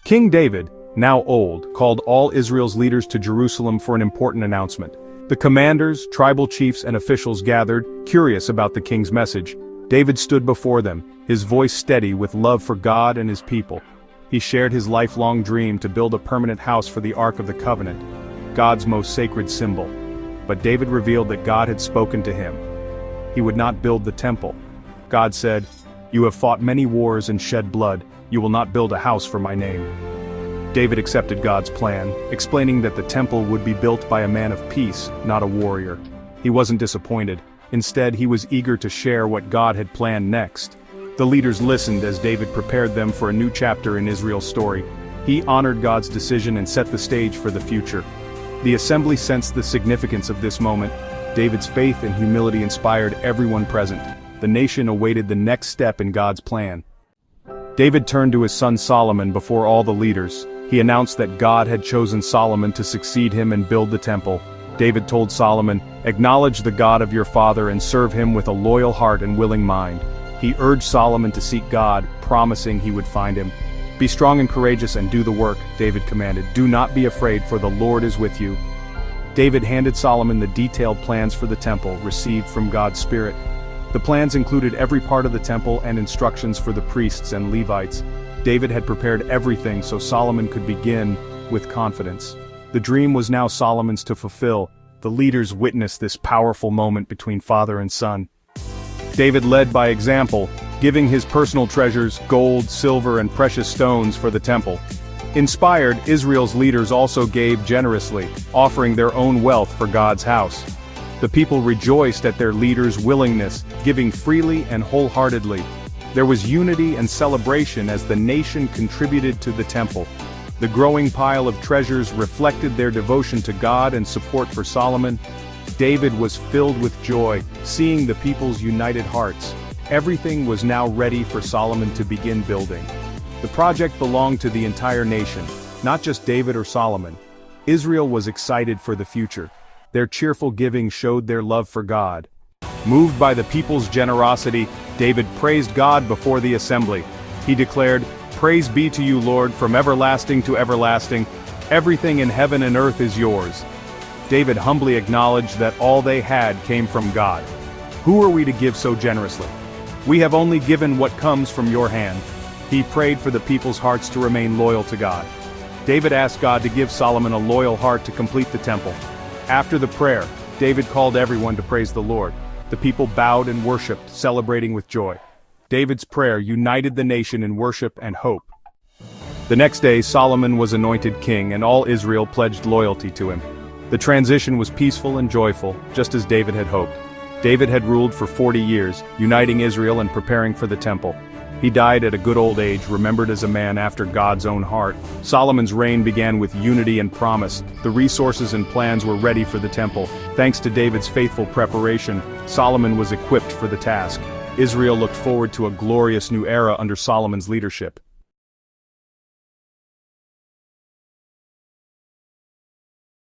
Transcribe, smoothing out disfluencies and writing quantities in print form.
King David, now old, called all Israel's leaders to Jerusalem for an important announcement. The commanders, tribal chiefs, and officials gathered, curious about the king's message. David stood before them, his voice steady with love for God and his people. He shared his lifelong dream to build a permanent house for the Ark of the Covenant, God's most sacred symbol. But David revealed that God had spoken to him. He would not build the temple. God said, "You have fought many wars and shed blood. You will not build a house for my name." David accepted God's plan, explaining that the temple would be built by a man of peace, not a warrior. He wasn't disappointed. Instead, he was eager to share what God had planned next. The leaders listened as David prepared them for a new chapter in Israel's story. He honored God's decision and set the stage for the future. The assembly sensed the significance of this moment. David's faith and humility inspired everyone present. The nation awaited the next step in God's plan. David turned to his son Solomon before all the leaders. He announced that God had chosen Solomon to succeed him and build the temple. David told Solomon, "Acknowledge the God of your father and serve him with a loyal heart and willing mind." He urged Solomon to seek God, promising he would find him. "Be strong and courageous and do the work," David commanded. "Do not be afraid, for the Lord is with you." David handed Solomon the detailed plans for the temple, received from God's Spirit. The plans included every part of the temple and instructions for the priests and Levites. David had prepared everything so Solomon could begin with confidence. The dream was now Solomon's to fulfill. The leaders witnessed this powerful moment between father and son. David led by example, giving his personal treasures, gold, silver, and precious stones for the temple. Inspired, Israel's leaders also gave generously, offering their own wealth for God's house. The people rejoiced at their leaders' willingness, giving freely and wholeheartedly. There was unity and celebration as the nation contributed to the temple. The growing pile of treasures reflected their devotion to God and support for Solomon. David was filled with joy, seeing the people's united hearts. Everything was now ready for Solomon to begin building. The project belonged to the entire nation, not just David or Solomon. Israel was excited for the future. Their cheerful giving showed their love for God. Moved by the people's generosity, David praised God before the assembly. He declared, "Praise be to you, Lord, from everlasting to everlasting. Everything in heaven and earth is yours." David humbly acknowledged that all they had came from God. "Who are we to give so generously? We have only given what comes from your hand." He prayed for the people's hearts to remain loyal to God. David asked God to give Solomon a loyal heart to complete the temple. After the prayer, David called everyone to praise the Lord. The people bowed and worshipped, celebrating with joy. David's prayer united the nation in worship and hope. The next day, Solomon was anointed king, and all Israel pledged loyalty to him. The transition was peaceful and joyful, just as David had hoped. David had ruled for 40 years, uniting Israel and preparing for the temple. He died at a good old age, remembered as a man after God's own heart. Solomon's reign began with unity and promise. The resources and plans were ready for the temple. Thanks to David's faithful preparation, Solomon was equipped for the task. Israel looked forward to a glorious new era under Solomon's leadership.